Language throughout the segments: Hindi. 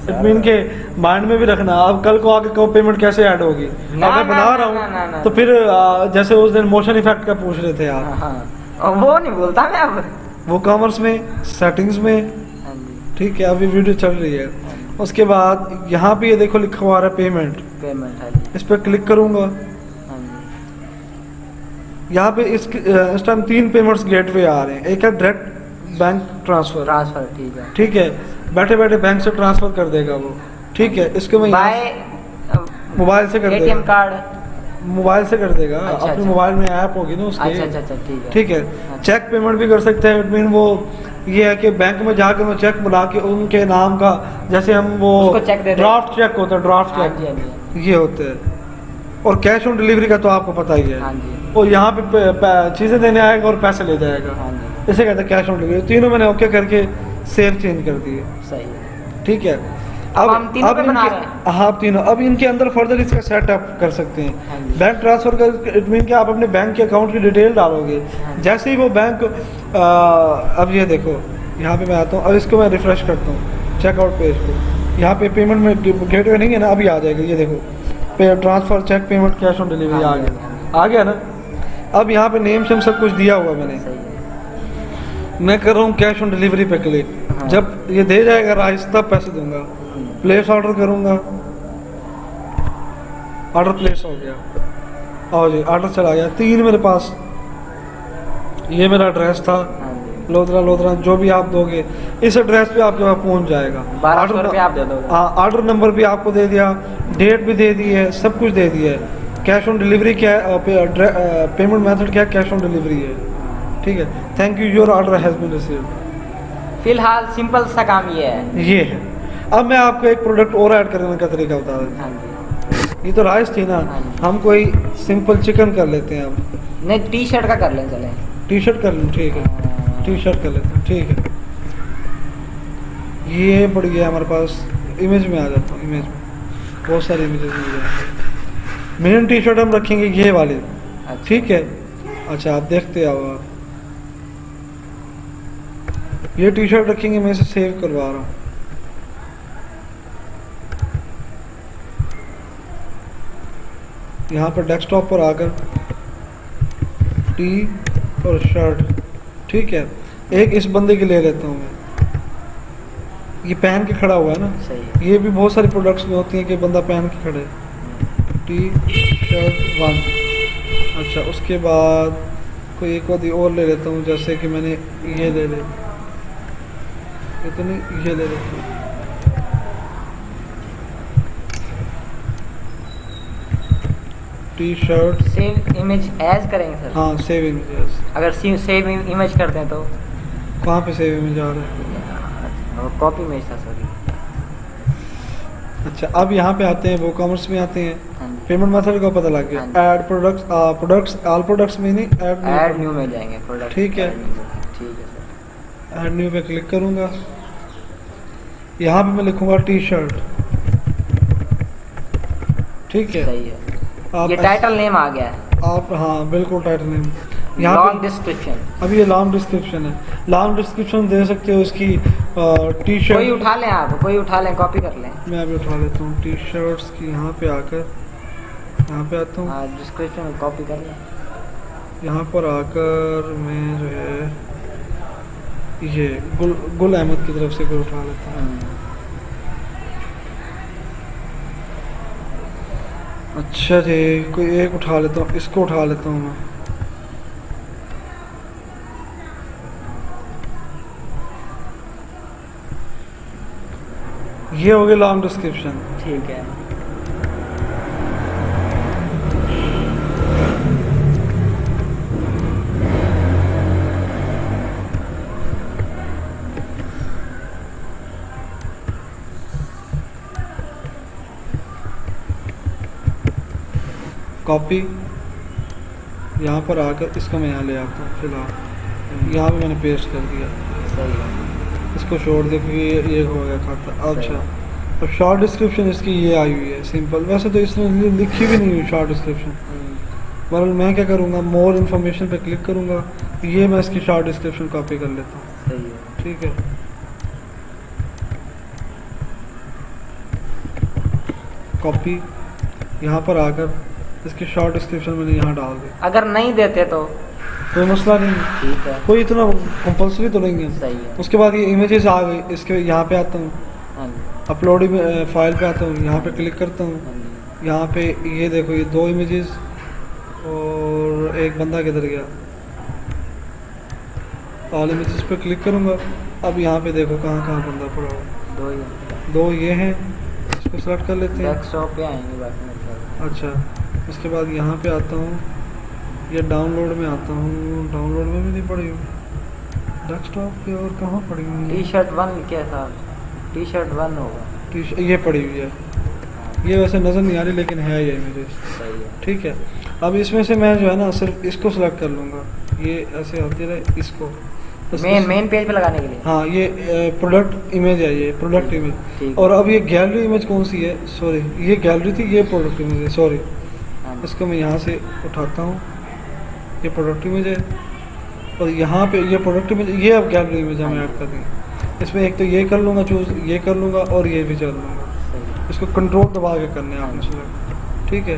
इट मीन के माइंड में भी रखना, अब कल को आगे को पेमेंट कैसे ऐड होगी। अब मैं बना रहा हूँ तो फिर जैसे उस दिन मोशन इफेक्ट का पूछ रहे थे आप, और वो नहीं बोलता मैं अब। वो कॉमर्स में सेटिंग्स में, हाँ जी, ठीक है, अभी वीडियो चल रही है। उसके बाद यहाँ पे ये देखो लिखा हुआ है पेमेंट, पेमेंट है जी। इस पर क्लिक करूँगा। हाँ जी, यहाँ पे इस टाइम 3 पेमेंट्स गेटवे आ रहे हैं। एक है डायरेक्ट बैंक ट्रांसफर, ट्रांसफर ठीक है। ठीक है, बैठे बैठे बैंक से ट्रांसफर कर देगा वो, ठीक है। इसको मैं बाय मोबाइल से कर देगा, एटीएम कार्ड। मोबाइल से कर देगा। अच्छा, अपने अच्छा। मोबाइल में ऐप होगी ना उसकी, अच्छा अच्छा ठीक है। ठीक है। चेक पेमेंट भी कर सकते हैं। इट मीन वो ये है कि बैंक में जाकर मैं चेक बना के उनके नाम का, जैसे हम वो उसको चेक दे दें। ड्राफ्ट चेक होता है, ड्राफ्ट हाँ चेक जी, हाँ जी, ये होते हैं। और कैश ऑन डिलीवरी का तो आपको पता ही है, हाँ जी, वो यहाँ पे चीज़ें देने आएगा और पैसे ले जाएगा, हाँ जी, इसे कहते हैं कैश ऑन डिलीवरी। तीनों मैंने ओके करके सेव चेंज कर दिए, सही है। ठीक है। अब हम तीनों पे बना रहे हैं। हाँ तीनों, अब इनके अंदर फर्दर इसका सेटअप कर सकते हाँ हैं। जी। बैंक ट्रांसफर का इट मीन कि आप अपने बैंक के अकाउंट की डिटेल डालोगे, हाँ जी। जैसे ही वो बैंक अब ये देखो यहाँ पे मैं आता हूँ, अब इसको मैं रिफ्रेश करता हूँ चेकआउट पेज को, यहाँ पे पेमेंट में गेटवे नहीं है ना, अभी आ जाएगा, ये देखो पे transfer cheque payment cash on delivery हाँ आ जी, गया, आ गया ना। अब यहाँ पे नेम शेम सब कुछ दिया हुआ मैंने, सही है। मैं कर रहा हूँ कैश ऑन डिलीवरी पे क्लिक। हाँ। जब ये दे जाएगा राइस तब पैसे दूंगा, प्लेस ऑर्डर करूँगा, ऑर्डर प्लेस हो गया, आओ जी ऑर्डर चला गया। 3 मेरे पास, ये मेरा एड्रेस था हाँ जी, लोधरा जो भी आप दोगे इस एड्रेस पे आपके पास पहुंच जाएगा। 1200 रुपये आप दे दोगे। हाँ, ऑर्डर नंबर भी आपको दे दिया, डेट भी दे दी है, सब कुछ दे दिया है। कैश ऑन डिलीवरी क्या है, पेमेंट मेथड क्या है, कैश ऑन डिलीवरी है, ठीक है। Thank you, your order has been received. फिलहाल सिंपल सा काम ये है। ये है। अब मैं आपको एक प्रोडक्ट और ऐड करने का तरीका बता देता हाँ जी, हूँ। ये तो राइस थी ना, हाँ जी। हम कोई सिंपल चिकन कर लेते हैं। अब नहीं टी शर्ट का कर लें चले। टी शर्ट कर लूँ, ठीक है, टी शर्ट कर लेते हैं, ठीक है। ये पड़ गया हमारे पास, इमेज में आ जाता हूँ, इमेज में बहुत सारी इमेजेस मिल जाएंगे। मेन टी शर्ट हम रखेंगे ये वाली, अच्छा। ठीक है। अच्छा आप देखते आओ, आप ये टी शर्ट रखेंगे, मैं इसे सेव करवा रहा हूँ। यहाँ पर डेस्कटॉप पर आकर टी और शर्ट, ठीक है। एक इस बंदे की ले लेता हूँ मैं, ये पहन के खड़ा हुआ है ना, सही है। ये भी बहुत सारी प्रोडक्ट्स में होती हैं कि बंदा पहन के खड़े, टी शर्ट 1। अच्छा उसके बाद कोई एक वादी और ले लेता हूँ, जैसे कि मैंने ये ले ले, ये तो नहीं, ये ले लेता हूँ, T shirt. Save image as करेंगे सर। हाँ सेव इमेजेस, अगर सेव इमेज करते हैं तो कहाँ पे सेव इमेज आ रहा है? कॉपी इमेज था सॉरी। अच्छा अब यहाँ पे आते हैं, वो कॉमर्स में आते हैं, हाँ जी, पेमेंट मेथड का पता लग गया। ऐड प्रोडक्ट्स ऑल प्रोडक्ट्स में नहीं, ऐड न्यू में जाएंगे प्रोडक्ट। ठीक है। ठीक है सर। ऐड न्यू पे क्लिक करूँगा, यहाँ पे मैं लिखूँगा टी शर्ट, ठीक है। सही है। आप ये टाइटल नेम आ गया है। आप हाँ बिल्कुल टाइटल नेम यहाँ लॉन्ग पे। डिस्क्रिप्शन। अभी ये लॉन्ग डिस्क्रिप्शन है, लॉन्ग डिस्क्रिप्शन दे सकते हो इसकी। टी कोई शर्ट उठा लें, आप कोई उठा लें, कॉपी कर लें। मैं अभी उठा लेता हूँ, टी शर्ट्स की यहाँ पे आकर, यहाँ पे आता हूँ, हाँ डिस्क्रिप्शन में कॉपी कर लें। यहाँ पर आकर मैं जो है ये गुल अहमद की तरफ से कोई उठा लेता हूँ। अच्छा जी कोई एक उठा लेता हूँ, इसको उठा लेता हूँ मैं। ये हो गया लॉन्ग डिस्क्रिप्शन, ठीक है। कॉपी, यहाँ पर आकर इसको मैं यहाँ ले आता हूँ, फिलहाल यहाँ पे मैंने पेस्ट कर दिया। सही है। इसको छोड़ दे क्योंकि ये हो गया खाता। अच्छा अब शॉर्ट डिस्क्रिप्शन इसकी ये आई हुई है सिंपल, वैसे तो इसने लिखी भी नहीं हुई शॉर्ट डिस्क्रिप्शन। बहरहाल मैं क्या करूँगा, मोर इन्फॉर्मेशन पे क्लिक करूँगा, ये मैं इसकी शॉर्ट डिस्क्रिप्शन कॉपी कर लेता हूँ, सही है। ठीक है। कॉपी, यहाँ पर आकर इसकी शॉर्ट डिस्क्रिप्शन मैंने यहाँ डाल दी। अगर नहीं देते तो कोई मसला नहीं, ठीक है, कोई इतना कंपल्सरी तो नहीं है। सही है। उसके बाद ये इमेजेस आ गई, इसके यहाँ पे आता हूँ, हाँ जी, अपलोड फाइल पे आता हूँ, यहाँ पे क्लिक करता हूँ। हाँ जी, यहाँ पे ये देखो, ये 2 इमेजेस और एक बंदा किधर गया। ऑल इमेजेस पे क्लिक करूँगा। अब यहाँ पे देखो कहाँ कहाँ बंदा पड़ा हुआ है। 2 ही 2 ये हैं, इसको सेलेक्ट कर लेते हैं। डेस्कटॉप पे आएंगे बाकी मतलब। अच्छा, उसके बाद यहाँ पे आता हूँ, ये डाउनलोड में आता हूँ। डाउनलोड में भी नहीं पड़ी हूँ, डेस्कटॉप पे और कहाँ पड़ी हुई है? टी शर्ट 1 क्या था? टी शर्ट 1 होगा। ये पड़ी हुई है। ये वैसे नज़र नहीं आ रही लेकिन है ये मेरे। सही है। ठीक है, अब इसमें से मैं जो है ना सिर्फ इसको सेलेक्ट कर लूँगा। ये ऐसे होती रहे इसको मेन पेज पे लगाने के लिए। हाँ, ये प्रोडक्ट इमेज है, ये प्रोडक्ट इमेज। ठीक। और अब ये गैलरी इमेज कौन सी है? सॉरी, ये गैलरी थी, ये प्रोडक्ट इमेज है। सॉरी, हाँ जी, इसको मैं यहाँ से उठाता हूँ। ये प्रोडक्ट इमेज है और यहाँ पे ये प्रोडक्ट इमेज, ये अब गैलरी इमेज हमें ऐड कर देंगे। इसमें एक तो ये कर लूँगा चूज़, ये कर लूँगा और ये भी कर लूँगा। सही इसको कंट्रोल दबा के करने हैं आपने सिलेक्ट। ठीक है,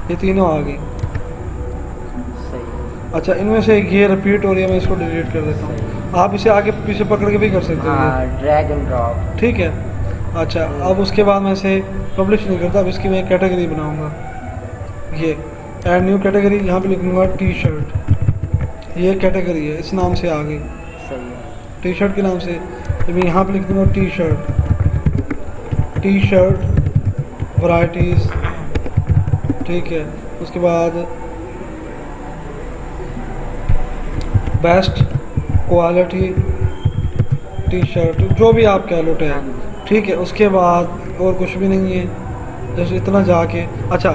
ये तीनों आ गई। सही है। अच्छा, इनमें से ये रिपीट हो रही है, मैं इसको डिलीट कर देता हूँ। आप इसे आगे पीछे पकड़ के भी कर सकते हो। हाँ, ड्रैग एंड ड्रॉप। ठीक है। अच्छा, अब उसके बाद मैं इसे पब्लिश नहीं करता, अब इसकी मैं कैटेगरी बनाऊंगा। ये ऐड न्यू कैटेगरी, यहाँ पे लिखूंगा टी शर्ट। ये कैटेगरी है, इस नाम से आ गई, सही है। टी शर्ट के नाम से। तो मैं यहाँ पे लिख दूँगा T shirt, T shirt varieties. ठीक है, उसके बाद बेस्ट क्वालिटी टी शर्ट, जो भी आप कह लो टैग। ठीक है, उसके बाद और कुछ भी नहीं है, जैसे इतना जाके। अच्छा,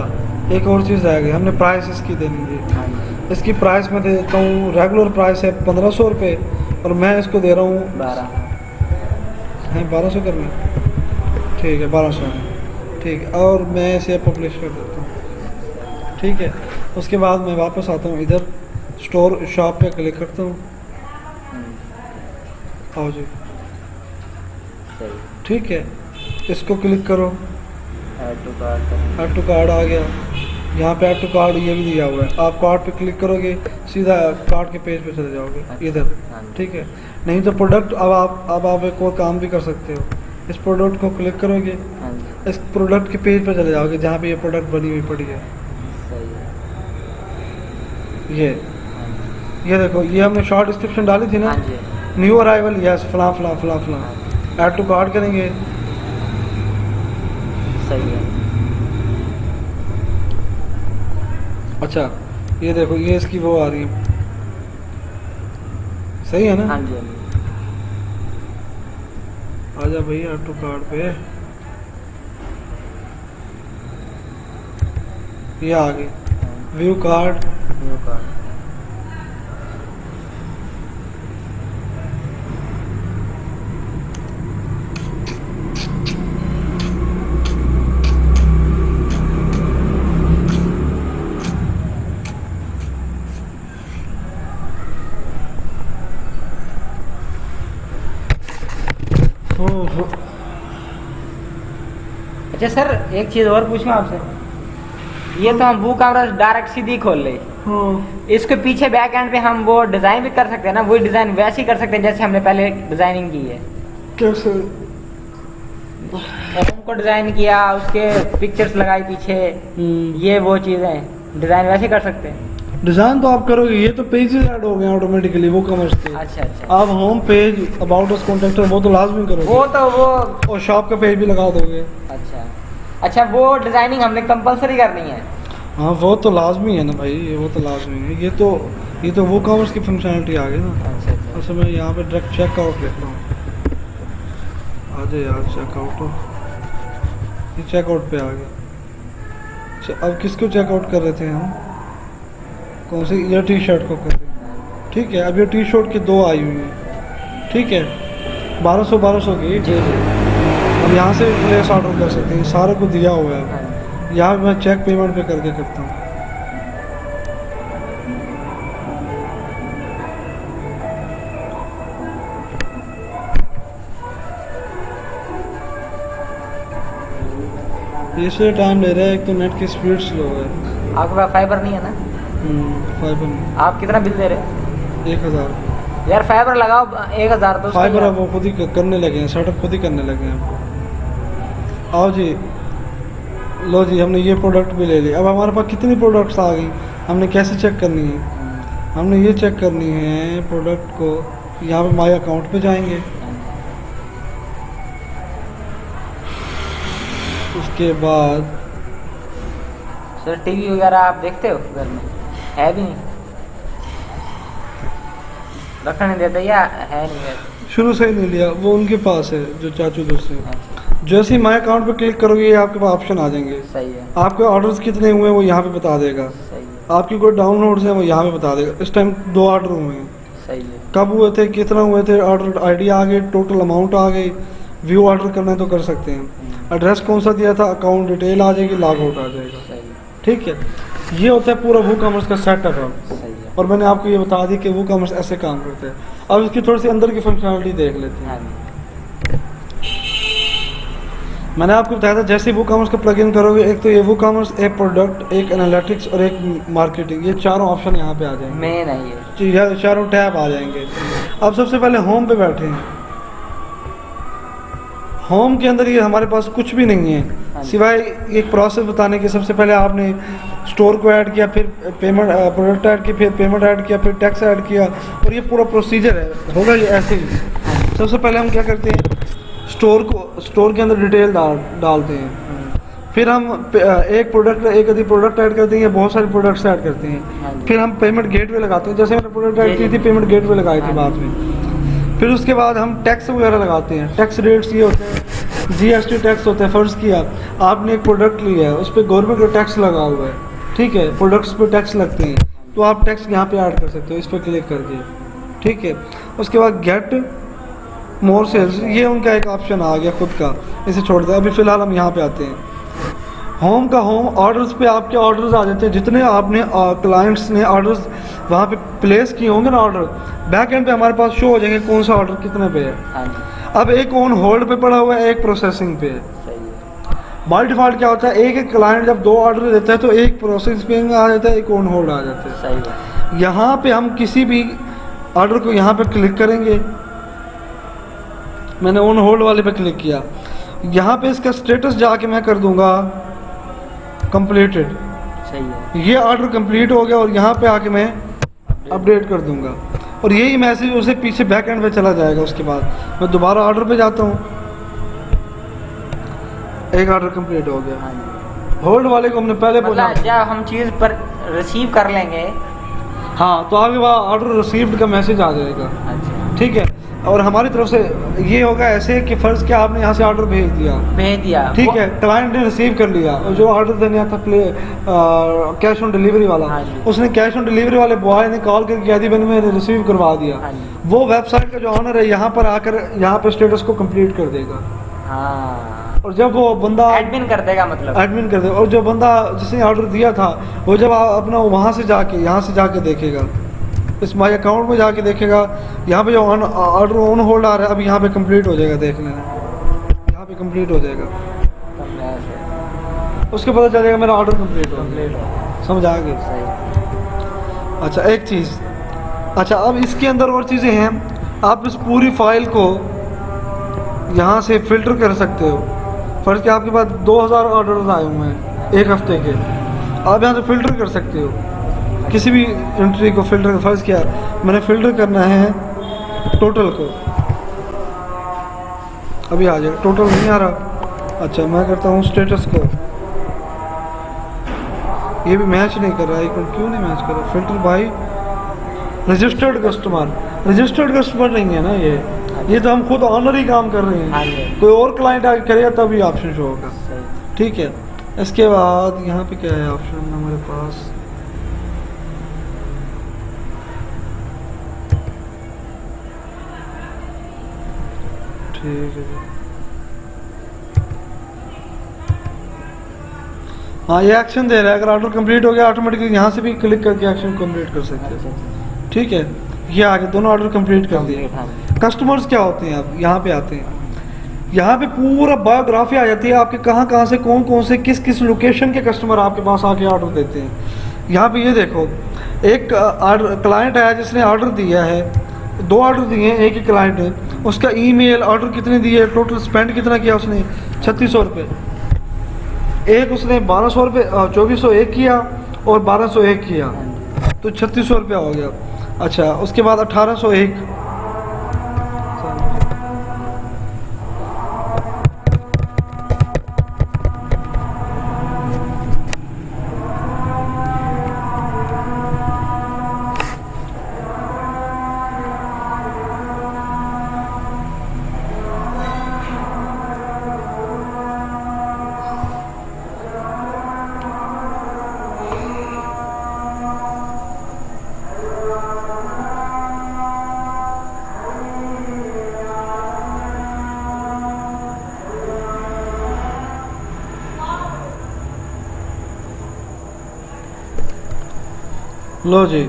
एक और चीज़ रह गई, हमने प्राइस इसकी देनी है। हाँ जी, इसकी प्राइस मैं दे देता हूँ, रेगुलर प्राइस है 1500 रुपये और मैं इसको दे रहा हूँ 12। है 1200 करना है। ठीक है, 1200 है। ठीक है, और मैं इसे पब्लिश कर देता हूँ। ठीक है, उसके बाद मैं वापस आता हूँ इधर, स्टोर शॉप पे क्लिक करता हूँ। आओ जी, सही। ठीक है, इसको क्लिक करो, add to cart. Add to card आ गया। यहाँ पे ऐड टू कार्ड ये भी दिया हुआ है, आप कार्ड पे क्लिक करोगे सीधा कार्ड के पेज पे चले जाओगे इधर। हाँ जी, ठीक है, नहीं तो प्रोडक्ट, अब आप एक और काम भी कर सकते हो। इस प्रोडक्ट को क्लिक करोगे, हाँ जी, इस प्रोडक्ट के पेज पे चले जाओगे जहाँ पे ये प्रोडक्ट बनी हुई पड़ी है। सही है। ये हाँ जी, ये देखो, ये हमने शॉर्ट डिस्क्रिप्शन डाली थी ना, हाँ जी, न्यू अराइवल यस फला फला फला फला। ऐड टू कार्ड करेंगे। सही है। अच्छा, ये देखो, ये इसकी वो आ रही है, सही है ना? हाँ जी, हाँ जी, आजा भाई ऐड टू कार्ड पे, ये आ गई व्यू कार्ड। New card. ओहो, अच्छा सर, एक चीज़ और पूछूं आपसे। ये तो हम बुक कैमरा डायरेक्ट सीधी खोल ले, हाँ, इसके पीछे बैक एंड पे हम वो डिज़ाइन भी कर सकते हैं ना, वही डिज़ाइन वैसे ही कर सकते हैं जैसे हमने पहले डिज़ाइनिंग की है। कैसे? हमको डिज़ाइन किया, उसके पिक्चर्स लगाई पीछे, ये वो चीज़ें डिज़ाइन वैसे ही कर सकते हैं। डिज़ाइन तो आप करोगे, ये तो पेजेस ऐड हो गए ऑटोमेटिकली वो कॉमर्स के। अच्छा अच्छा, आप home page, about us, contact वो तो लाजमी करोगे, वो तो वो और शॉप का पेज भी लगा दोगे। अच्छा अच्छा, वो डिज़ाइनिंग हमने कंपलसरी करनी है। हाँ, वो तो लाजमी है ना भाई, वो तो लाजमी है। ये तो वो कॉमर्स की फंक्शनलिटी आ गई ना। अच्छा अच्छा, अच्छा, मैं यहाँ पे डायरेक्ट चेकआउट लिख रहा हूँ। आ जाए यार, चेकआउट, ये चेकआउट पे आ गया। अच्छा, अब किसको चेकआउट कर रहे थे हम? कौन सी? ये टी शर्ट को कर रहे हैं। ठीक है, अब ये टी शर्ट की 2 आई हुई हैं। ठीक है, 1200 की। जी जी, अब यहाँ से प्लेस ऑर्डर कर सकते हैं, सारे को दिया हुआ है। हाँ, यहाँ पे मैं चेक पेमेंट पे करके करता हूँ। इसलिए टाइम ले रहा है, एक तो नेट की स्पीड स्लो है। आपके पास फाइबर नहीं है ना? फाइबर नहीं। आप कितना बिल दे रहे हैं? 1000। यार फाइबर लगाओ 1000 तो उसका फाइबर ही- अब वो खुद ही करने लगे हैं, सेटअप खुद ही करने लगे हैं। आओ जी, लो जी, हमने ये प्रोडक्ट भी ले लिया। अब हमारे पास कितनी प्रोडक्ट्स आ गई, हमने कैसे चेक करनी है? हमने ये चेक करनी है प्रोडक्ट को, यहाँ पे माई अकाउंट पे जाएंगे, उसके बाद सर टीवी वगैरह आप देखते हो घर में? है भी नहीं, रखने नहीं देते या है नहीं है? शुरू से ही नहीं लिया, वो उनके पास है जो चाचू दोस्त हैं। अच्छा, जैसे ही माई अकाउंट पे क्लिक करोगे ये आपके पास ऑप्शन आ जाएंगे। सही है, आपके ऑर्डर्स कितने हुए हैं वो यहाँ पे बता देगा। सही है, आपकी कोई डाउनलोड्स हैं वो यहाँ पे बता देगा। इस टाइम 2 ऑर्डर हुए हैं, सही है। कब हुए थे, कितना हुए थे, ऑर्डर आईडी आ गई, टोटल अमाउंट आ गई। व्यू ऑर्डर करना है तो कर सकते हैं। एड्रेस कौन सा दिया था, अकाउंट डिटेल आ जाएगी, लॉग आउट आ जाएगा। सही है, ठीक है, ये होता है पूरा वो कॉमर्स का सेटअप है। सही है। और मैंने आपको ये बता दी कि वो कॉमर्स ऐसे काम करते हैं। अब इसकी थोड़ी सी अंदर की फंक्शनलिटी देख लेते हैं। हाँ जी, मैंने आपको बताया था जैसे वो कॉमर्स का प्लगइन करोगे, एक तो ये वो कॉमर्स, एक प्रोडक्ट, एक एनालिटिक्स और एक मार्केटिंग, ये चारों ऑप्शन यहाँ पे आ जाएंगे। मेन है ये। जी, ये चारों टैब आ जाएंगे। अब सबसे पहले होम पे बैठे हैं। होम के अंदर ये हमारे पास कुछ भी नहीं हाँ है जी। सिवाय एक प्रोसेस बताने के। सबसे पहले आपने स्टोर को ऐड किया, फिर पेमेंट प्रोडक्ट ऐड किया, फिर पेमेंट ऐड किया, फिर टैक्स ऐड किया, और ये पूरा प्रोसीजर है। होगा ये ऐसे ही। सबसे पहले हम क्या करते हैं, स्टोर के अंदर डिटेल डालते हैं। फिर हम एक प्रोडक्ट, एक अधिक प्रोडक्ट ऐड करते हैं या बहुत सारे प्रोडक्ट्स ऐड करते हाँ हैं। जी। फिर हम पेमेंट गेटवे लगाते हैं, जैसे मैंने प्रोडक्ट ऐड की जी, थी, जी। पेमेंट गेटवे लगाई थी हाँ बाद में। फिर उसके बाद हम टैक्स वगैरह लगाते हैं। टैक्स रेट्स ये होते हैं, जीएसटी टैक्स होता है। फर्ज किया आपने एक प्रोडक्ट लिया है, उस पर गवर्नमेंट का टैक्स लगा हुआ है, ठीक है, प्रोडक्ट्स पे टैक्स लगते हैं, तो आप टैक्स यहाँ पे ऐड कर सकते हो इस पर क्लिक करके। ठीक है, उसके बाद गेट मोर सेल्स, ये उनका एक ऑप्शन आ गया खुद का, इसे छोड़ दें। अभी फ़िलहाल हम यहाँ पे आते हैं। होम का होम ऑर्डर्स पे आपके ऑर्डर्स आ जाते हैं, जितने आपने क्लाइंट्स ने ऑर्डर्स वहाँ पे प्लेस किए होंगे ना ऑर्डर, बैक एंड पे हमारे पास शो हो जाएंगे कौन सा ऑर्डर कितने पे है। हाँ जी, अब एक ऑन होल्ड पे पड़ा हुआ है, एक प्रोसेसिंग पे है। सही है। बाय डिफ़ॉल्ट क्या होता है, एक क्लाइंट जब 2 ऑर्डर देता है तो एक प्रोसेसिंग आ जाता है, एक ऑन होल्ड आ जाता है। सही है। यहाँ पे हम किसी भी ऑर्डर को यहाँ पे क्लिक करेंगे। मैंने ऑन होल्ड वाले पे क्लिक किया, यहाँ पे इसका स्टेटस जाके मैं कर दूंगा कंप्लीटेड। सही है। ये ऑर्डर कंप्लीट हो गया और यहाँ पे आके मैं अपडेट कर दूंगा और यही मैसेज उसे पीछे बैक एंड पे चला जाएगा। उसके बाद मैं दोबारा ऑर्डर पे जाता हूँ, एक ऑर्डर कंप्लीट हो गया। हाँ जी, होल्ड वाले को हमने पहले बोला, मतलब जब हम चीज़ पर रिसीव कर लेंगे। हाँ, तो आगे वहाँ ऑर्डर रिसीव्ड का मैसेज आ जाएगा। अच्छा, ठीक है, और हमारी तरफ से ये होगा ऐसे कि फ़र्ज़ क्या आपने यहाँ से ऑर्डर भेज दिया, भेज दिया। ठीक वो- है, क्लाइंट ने रिसीव कर लिया और जो ऑर्डर देने था कैश ऑन डिलीवरी वाला, हाँ जी। उसने कैश ऑन डिलीवरी वाले बॉय ने कॉल करके कह दी मैंने रिसीव करवा दिया। हाँ जी। वो वेबसाइट का जो ऑनर है यहाँ पर आकर यहाँ पे स्टेटस को कंप्लीट कर देगा। हाँ, और जब वो बंदा एडमिन कर देगा मतलब। एडमिन कर देगा, और जो बंदा जिसने ऑर्डर दिया था वो जब अपना वहाँ से जाके यहाँ से जाके देखेगा, इस माई अकाउंट में जाके देखेगा, यहाँ पे जो ऑर्डर ऑन होल्ड आ रहा है, अब यहाँ पे कंप्लीट हो जाएगा। देख लेना, यहाँ पे कंप्लीट हो जाएगा, उसके पता चलेगा मेरा ऑर्डर कंप्लीट हो गया। समझ आ गई? सही। अच्छा, एक चीज़, अच्छा अब इसके अंदर और चीज़ें हैं। आप इस पूरी फाइल को यहाँ से फ़िल्टर कर सकते हो। फर्ज कि आपके पास 2000 ऑर्डर्स आए हुए हैं एक हफ्ते के, आप यहाँ से फ़िल्टर कर सकते हो किसी भी एंट्री को। फ़िल्टर फर्ज किया मैंने फ़िल्टर करना है टोटल को, अभी आ जाएगा, टोटल नहीं आ रहा। अच्छा, मैं करता हूँ स्टेटस को, ये भी मैच नहीं कर रहा है। क्यों नहीं मैच कर रहा? Filter by registered customer, registered customer नहीं है ना ये तो हम खुद ऑनर ही काम कर रहे हाँ हैं। जी। कोई और क्लाइंट आगे करेगा तभी ऑप्शन शो होगा। सही। ठीक है, इसके बाद यहाँ पे क्या है ऑप्शन हमारे पास, ठीक है जी। हाँ, ये एक्शन दे रहा है, अगर ऑर्डर कंप्लीट हो गया ऑटोमेटिकली यहाँ से भी क्लिक करके एक्शन कंप्लीट कर सकते अच्छा, हैं। ठीक है, ये आगे दोनों ऑर्डर कंप्लीट कर दिए। हाँ। कस्टमर्स क्या होते हैं, अब यहाँ पे आते हैं। यहाँ पे पूरा बायोग्राफी आ जाती है आपके, कहाँ से कौन से किस किस लोकेशन के कस्टमर आपके पास आके ऑर्डर देते हैं। यहाँ पे ये देखो, एक क्लाइंट है जिसने ऑर्डर दिया है, 2 ऑर्डर दिए हैं, एक ही क्लाइंट है, उसका ईमेल, ऑर्डर कितने दिए, टोटल स्पेंड कितना किया उसने, 3600 रुपये। एक उसने 1200 रुपये 2401 किया और 1201 किया, तो 3600 रुपया हो गया। अच्छा, उसके बाद 1801, लो जी,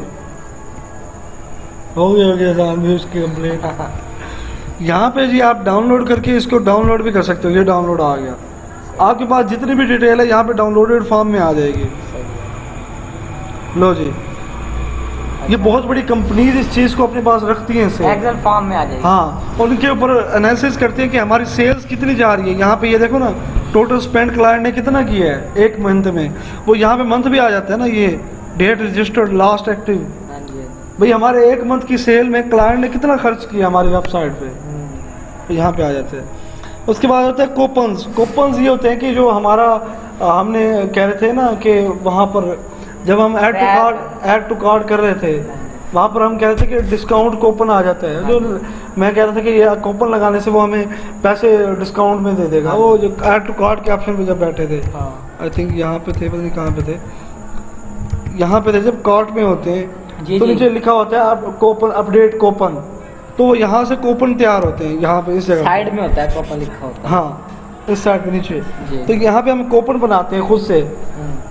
हो गया भी उसकी कंप्लीट। यहाँ पे जी आप डाउनलोड करके इसको डाउनलोड भी कर सकते हो। ये डाउनलोड आ गया, आपके पास जितनी भी डिटेल है यहाँ पे डाउनलोडेड फॉर्म में आ जाएगी। लो जी, ये बहुत बड़ी कंपनीज इस चीज़ को अपने पास रखती हैं, इसे एक्सेल फॉर्म में आ जाएगी। हाँ, और उनके ऊपर एनालिसिस करते हैं कि हमारी सेल्स कितनी जा रही है। यहाँ पे ये देखो ना, टोटल स्पेंड क्लाइंट ने कितना किया है एक मंथ में, वो यहाँ पे मंथ भी आ जाता है ना, ये डेट रजिस्टर्ड लास्ट एक्टिव। भाई हमारे एक मंथ की सेल में क्लाइंट ने कितना खर्च किया हमारी वेबसाइट पे, तो यहाँ पे आ जाते हैं। उसके बाद होता है कूपन्स ये होते हैं कि जो हमारा हमने कह रहे थे ना कि वहाँ पर जब हम ऐड टू कार्ड कर रहे थे, वहाँ पर हम कह रहे थे कि डिस्काउंट कूपन आ जाता है। जो मैं कह रहा था कि ये कूपन लगाने से वो हमें पैसे डिस्काउंट में दे देगा, वो जो ऐड टू कार्ड के ऑप्शन पे जब बैठे थे, आई थिंक यहाँ पे थे, पता नहीं कहाँ पे थे, यहाँ पे थे जब कार्ट में होते हैं तो नीचे लिखा होता है आप कूपन अपडेट कूपन, तो वो यहाँ से कूपन तैयार होते हैं। यहाँ पे इस जगह साइड में होता है कूपन लिखा होता है, हाँ इस साइड पे नीचे। तो यहाँ पे हम कूपन बनाते हैं खुद से,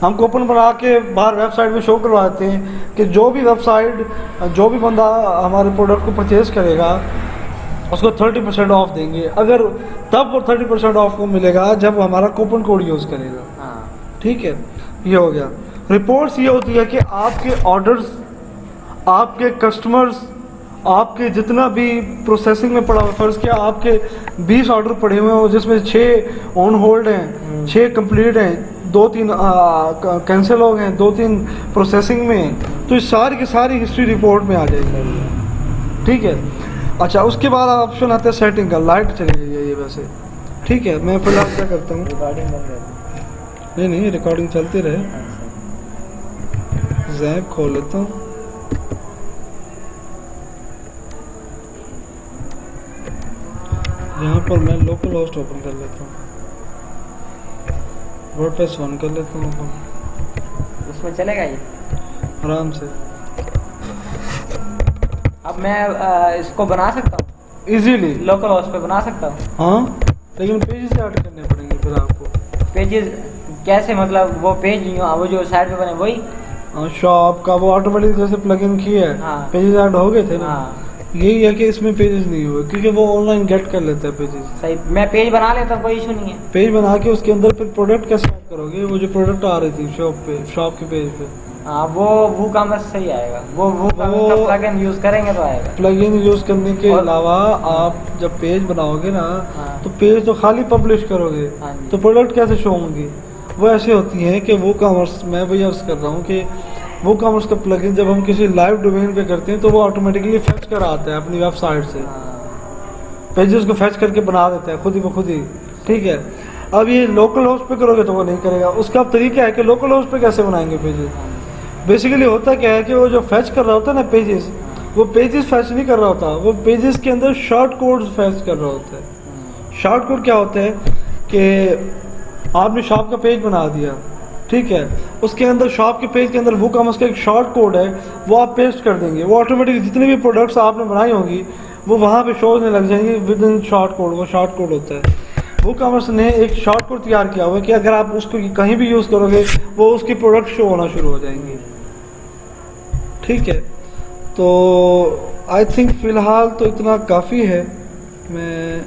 हम कूपन बना के बाहर वेबसाइट में शो करवाते हैं कि जो भी बंदा हमारे प्रोडक्ट को परचेज करेगा उसको 30% ऑफ देंगे। अगर तब वो 30% ऑफ को मिलेगा जब हमारा कूपन कोड यूज़ करेगा। ठीक है, ये हो गया। रिपोर्ट्स ये होती है कि आपके ऑर्डर्स, आपके कस्टमर्स, आपके जितना भी प्रोसेसिंग में पड़ा हुआ, फर्ज किया आपके 20 ऑर्डर पड़े हुए हो जिसमें 6 ऑन होल्ड हैं, 6 कंप्लीट हैं, 2-3 कैंसिल हो गए, 2-3 प्रोसेसिंग में हैं, तो इस सारी की सारी हिस्ट्री रिपोर्ट में आ जाएगी। ठीक है। अच्छा, उसके बाद ऑप्शन आता है सेटिंग का, लाइट चली गई है ये वैसे। ठीक है, मैं फिलहाल क्या करता हूँ, नहीं रिकॉर्डिंग चलती रहे, जैप खोल लेता हूँ। यहाँ पर मैं लोकल होस्ट ओपन कर लेता हूँ, वर्डप्रेस 1 कर लेता हूँ, उसमें चलेगा ये आराम से। अब मैं इसको बना सकता हूँ इजीली, लोकल होस्ट पे बना सकता हूँ। हाँ, लेकिन पेजेस ऐड करने पड़ेंगे फिर आपको। पेजेस कैसे, मतलब वो पेज वो जो साइड पे बने वही? शॉप का वो ऑटोमेटिक जैसे प्लगइन किया है, हाँ। पेजेस ऐड हो गए थे ना। हाँ। यही है कि इसमें पेजेस नहीं हुए क्योंकि वो ऑनलाइन गेट कर लेता है पेजेस। सही, मैं पेज बना लेता हूँ, कोई इशू नहीं है। पेज बना के उसके अंदर फिर प्रोडक्ट कैसे ऐड करोगे, वो जो प्रोडक्ट आ रही थी शॉप के पेज पे, हाँ वो वूकॉमर्स सही आएगा, वो प्लगइन यूज करेंगे तो आएगा। प्लगइन यूज करने के अलावा आप जब पेज बनाओगे ना, हाँ। तो पेज तो खाली पब्लिश करोगे, हाँ जी। तो प्रोडक्ट कैसे शो होंगी? वो ऐसे होती हैं कि वो कॉमर्स, मैं वही अर्ज कर रहा हूँ कि वो कॉमर्स का प्लगइन जब हम किसी लाइव डोमेन पे करते हैं तो वो ऑटोमेटिकली फेच कर आता है अपनी वेबसाइट से, पेजेस को फेच करके बना देता है खुद ही। ठीक है। अब ये लोकल होस्ट पे करोगे तो वो नहीं करेगा। उसका अब तरीका है कि लोकल होस्ट पे कैसे बनाएंगे पेजेस। बेसिकली होता क्या है कि वो जो फेच कर रहा होता है ना पेजेस, वो पेजेस फेच नहीं कर रहा होता, वो पेजेस के अंदर शॉर्ट कोड फेच कर रहा होता है। शॉर्ट कोड क्या होता है कि आपने शॉप का पेज बना दिया, ठीक है, उसके अंदर शॉप के पेज के अंदर वो कॉमर्स का एक शॉर्ट कोड है, वो आप पेस्ट कर देंगे, वो ऑटोमेटिक जितनी भी प्रोडक्ट्स आपने बनाई होंगी वो वहाँ पे शो होने लग जाएंगे विद इन शॉर्ट कोड। वो शॉर्ट कोड होता है, वो कॉमर्स ने एक शॉर्ट कोड तैयार किया हुआ है कि अगर आप उसको कहीं भी यूज़ करोगे वो उसकी प्रोडक्ट शो होना शुरू हो जाएंगी। ठीक है, तो आई थिंक फ़िलहाल तो इतना काफ़ी है। मैं